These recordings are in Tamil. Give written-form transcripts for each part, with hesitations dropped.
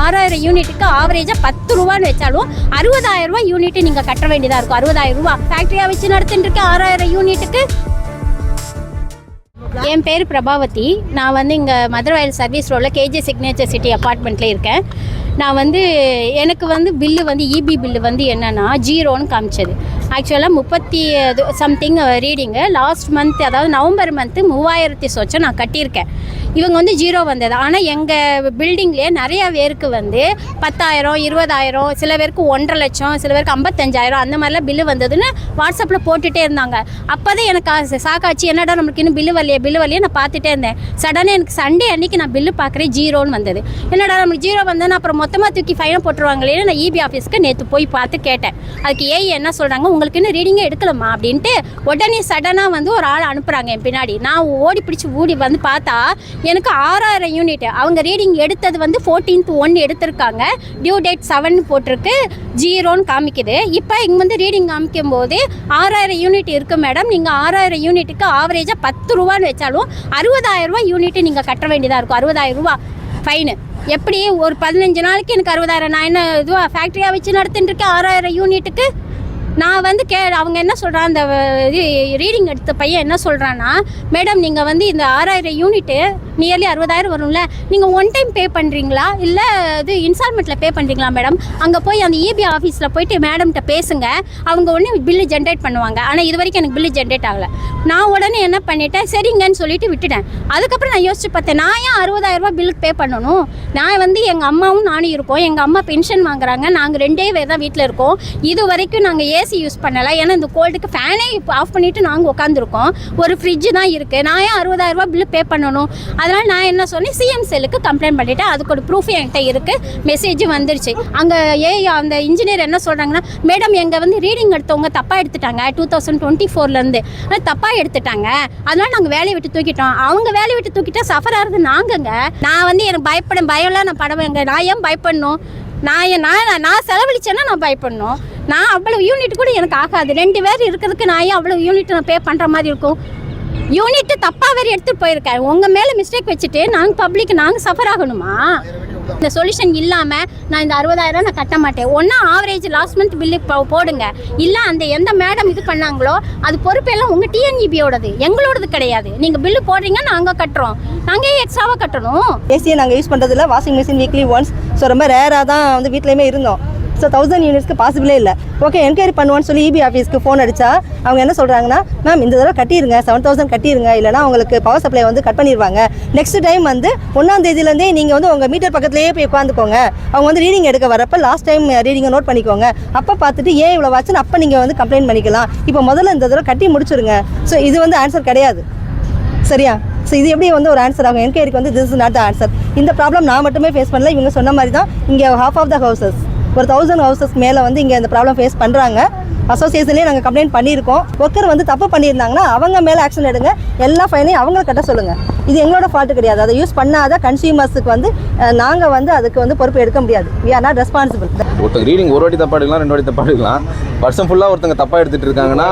6000 யூனிட்டுக்கு ஆவரேஜாக 10 ரூபான்னு வச்சாலும் 60,000 ரூபாய் யூனிட் நீங்கள் கட்ட வேண்டியதாக இருக்கும். 60,000 ரூபா ஃபேக்ட்ரியாக வச்சு நடத்திட்டு இருக்கேன். 6000 யூனிட்டுக்கு. என் பேர் பிரபாவதி. நான் வந்து இங்கே மதுரவாயல் சர்வீஸ் ரோடில் கேஜே சிக்னேச்சர் சிட்டி அப்பார்ட்மெண்ட்டில் இருக்கேன். நான் வந்து எனக்கு வந்து பில்லு வந்து இபி பில்லு வந்து என்னென்னா 0ன்னு காமிச்சது. ஆக்சுவலாக 30 சம்திங் ரீடிங்கு. லாஸ்ட் மந்த், அதாவது நவம்பர் மந்த்து 3000 சொச்சம் நான் கட்டியிருக்கேன். இவங்க வந்து 0 வந்தது. ஆனால் எங்கள் பில்டிங்லேயே நிறையா பேருக்கு வந்து 10,000, 20,000, சில பேருக்கு 1.5 லட்சம், சில பேருக்கு 55,000 அந்த மாதிரிலாம் பில்லு வந்ததுன்னு வாட்ஸ்அப்பில் போட்டுகிட்டே இருந்தாங்க. அப்போ தான் எனக்கு சாக்காச்சு, என்னடா நம்மளுக்கு இன்னும் பில்லு வரலையே நான் பார்த்துட்டே இருந்தேன். சடனாக எனக்கு சண்டே அன்றைக்கி நான் பில்லு பார்க்குறேன் 0ன்னு வந்தது. என்னடா நம்மளுக்கு 0 வந்தேன்னு அப்புறம் மொத்தமாக தூக்கி ஃபைனை போட்டுருவாங்களேன்னு நான் இபி ஆஃபீஸ்க்கு நேற்று போய் பார்த்து கேட்டேன். அதுக்கு ஏஐ என்ன சொல்கிறாங்க, உங்களுக்கு இன்னும் ரீடிங்கே எடுக்கலாமா அப்படின்ட்டு உடனே சடனாக வந்து ஒரு ஆள் அனுப்புகிறாங்க என் பின்னாடி. நான் ஓடி பிடிச்சி வந்து பார்த்தா எனக்கு 6000 யூனிட் அவங்க ரீடிங் எடுத்தது வந்து 14th 1 எடுத்திருக்காங்க. டியூ டேட் 7 போட்டிருக்கு, 0ன்னு காமிக்குது. இப்போ இங்கே வந்து ரீடிங் காமிக்கும் போது 6000 யூனிட் இருக்குது மேடம், நீங்கள் 6000 யூனிட்டுக்கு ஆவரேஜாக 10 ரூபான்னு வச்சாலும் 60,000 ரூபா யூனிட் நீங்கள் கட்ட வேண்டியதாக இருக்கும். 60,000 ரூபா ஃபைனு. எப்படி ஒரு 15 நாளைக்கு எனக்கு 60,000? நான் என்ன இதுவாக ஃபேக்ட்ரியாக வச்சு நடத்திட்டு இருக்கேன் 6000 யூனிட்டுக்கு? நான் வந்து அவங்க என்ன சொல்கிறான், அந்த இது ரீடிங் எடுத்த பையன் என்ன சொல்கிறான்னா, மேடம் நீங்கள் வந்து இந்த 6000 யூனிட்டு நியர்லி 60,000 வரும்ல, நீங்கள் ஒன் டைம் பே பண்ணுறீங்களா இல்லை இது இன்ஸ்டால்மெண்ட்டில் பே பண்ணுறீங்களா மேடம்? அங்கே போய் அந்த இபி ஆஃபீஸில் போயிட்டு மேடம்கிட்ட பேசுங்க, அவங்க உடனே பில்லு ஜென்ரேட் பண்ணுவாங்க. ஆனால் இது வரைக்கும் எனக்கு பில்லு ஜென்ரேட் ஆகலை. நான் உடனே என்ன பண்ணிட்டேன், சரிங்கன்னு சொல்லிட்டு விட்டுட்டேன். அதுக்கப்புறம் நான் யோசிச்சு பார்த்தேன், நான் ஏன் 60,000 ரூபா பில்லுக்கு பே பண்ணணும்? நான் வந்து எங்கள் அம்மாவும் நானும் இருக்கோம். எங்கள் அம்மா பென்ஷன் வாங்குறாங்க, நாங்கள் 2 பேர் தான் வீட்டில் இருக்கோம். இது வரைக்கும் நாங்கள் ஏசி யூஸ் பண்ணலை. ஏன்னா இந்த கோல்டுக்கு ஃபேனே ஆஃப் பண்ணிவிட்டு நாங்கள் உட்காந்துருக்கோம். ஒரு ஃப்ரிட்ஜு தான் இருக்குது. நான் ஏன் 60,000 ரூபா பில்லு பே பண்ணணும்? அதனால் நான் என்ன சொன்னேன், சிஎம் செல்லுக்கு கம்ப்ளைண்ட் பண்ணிவிட்டேன். அதுக்கு ஒரு ப்ரூஃப் என்கிட்ட இருக்குது, மெசேஜும் வந்துருச்சு. அங்கே அந்த இன்ஜினியர் என்ன சொல்கிறாங்கன்னா, மேடம் எங்கள் வந்து ரீடிங் எடுத்தவங்க தப்பாக எடுத்துட்டாங்க, 2024லேருந்து தப்பாக எடுத்துட்டாங்க, அதனால் நாங்கள் வேலையை விட்டு தூக்கிட்டோம். அவங்க வேலையை விட்டு தூக்கிட்டா சஃபர் ஆகிறது நாங்கங்க. நான் வந்து எனக்கு பயம்லாம் நான் படவேங்க. நான் ஏன் பயப்படணும்? நான் செலவழிச்சேன்னா நான் பயப்படணும். நான் அவ்வளோ யூனிட் கூட எனக்கு ஆகாது. 2 பேர் இருக்கிறதுக்கு நான் ஏன் அவ்வளோ யூனிட் நான் பே பண்ணுற மாதிரி இருக்கும்? யூனிட்டு தப்பாக வேறு எடுத்துகிட்டு போயிருக்கேன். உங்கள் மேலே மிஸ்டேக் வச்சுட்டு நாங்கள் சஃபர் ஆகணுமா? இந்த சொல்யூஷன் இல்லாமல் நான் இந்த 60,000 நான் கட்ட மாட்டேன். ஒன்றா ஆவரேஜ் லாஸ்ட் மந்த் பில்லு போடுங்க, இல்லை அந்த எந்த மேடம் இது பண்ணாங்களோ அது பொறுப்பெல்லாம் உங்கள் டிஎன்இபியோடது, எங்களோடது கிடையாது. நீங்கள் பில்லு போடுறீங்க, நாங்கள் கட்டுறோம். நாங்கள் எக்ஸ்ட்ராவாக கட்டணும். ஏசியை நாங்கள் யூஸ் பண்ணுறதில்ல, washing machine weekly once. So ரொம்ப ரேராக தான் வந்து வீட்லேயுமே இருந்தோம். ஸோ 1000 யூனிட்ஸ்க்கு பாசிபிளே இல்லை. ஓகே, என்கொயரி பண்ணுவோன்னு சொல்லி இபி ஆஃபீஸ்க்கு ஃபோன் அடித்தா அவங்க என்ன சொல்கிறாங்கன்னா, மேம் இந்த தடவை கட்டிடுங்க, 7,000 கட்டிடுங்க, இல்லைனா உங்களுக்கு பவர் சப்ளை வந்து கட் பண்ணிடுவாங்க. நெக்ஸ்ட் டைம் வந்து 1ஆம் தேதியிலேருந்தே நீங்கள் வந்து உங்கள் மீட்டர் பக்கத்துலேயே போய் உட்காந்துக்கோங்க. அவங்க வந்து ரீடிங் எடுக்க வரப்போ லாஸ்ட் டைம் ரீடிங்கை நோட் பண்ணிக்கோங்க. அப்போ பார்த்துட்டு ஏன் இவ்வளோ ஆச்சுன்னு அப்போ நீங்கள் வந்து கம்ப்ளைண்ட் பண்ணிக்கலாம். இப்போ முதல்ல இந்த தடவை கட்டி முடிச்சுருங்க. ஸோ இது வந்து ஆன்சர் கிடையாது, சரியா? ஸோ இது எப்படி வந்து ஒரு ஆன்சர் ஆகும்? என்கொயரிக்கு வந்து this is not the answer. இந்த ப்ராப்ளம் நான் மட்டுமே ஃபேஸ் பண்ணல, இவங்க சொன்ன மாதிரி தான் இங்கே half ஆஃப் த ஹவுசஸ், ஒரு 1000 ஹவுசஸ் மேலே வந்து இங்கே இந்த ப்ராப்ளம் ஃபேஸ் பண்ணுறாங்க. அசோசியேஷன்லேயே நாங்கள் கம்ப்ளைண்ட் பண்ணியிருக்கோம். ஒர்க்கர் வந்து தப்பு பண்ணியிருந்தாங்கன்னா அவங்க மேலே ஆக்ஷன் எடுங்க, எல்லா ஃபைனையும் அவங்கள கட்ட சொல்லுங்கள். இது எங்களோட ஃபால்ட்டு கிடையாது. அதை யூஸ் பண்ணாத கன்சியூமர்ஸுக்கு வந்து நாங்கள் வந்து அதுக்கு வந்து பொறுப்பு எடுக்க முடியாது. We are not responsible. ஒருத்தங்க ரீடிங் ஒரு வாட்டி தப்பாக எடுக்கலாம், 2 வாட்டி தப்பாக எடுக்கலாம். வருஷம் ஃபுல்லாக ஒருத்தங்க தப்பாக எடுத்துகிட்டு இருக்காங்கன்னா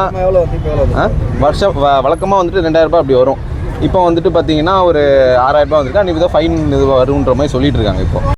வருஷம் வழக்கமாக வந்துட்டு 2,000 ரூபாய் அப்படி வரும். இப்போ வந்துட்டு பார்த்தீங்கன்னா ஒரு 6,000 ரூபாய் வந்துட்டு அன்றைக்கி தான் ஃபைன் இது வருன்ற மாதிரி சொல்லிட்டு இருக்காங்க இப்போ.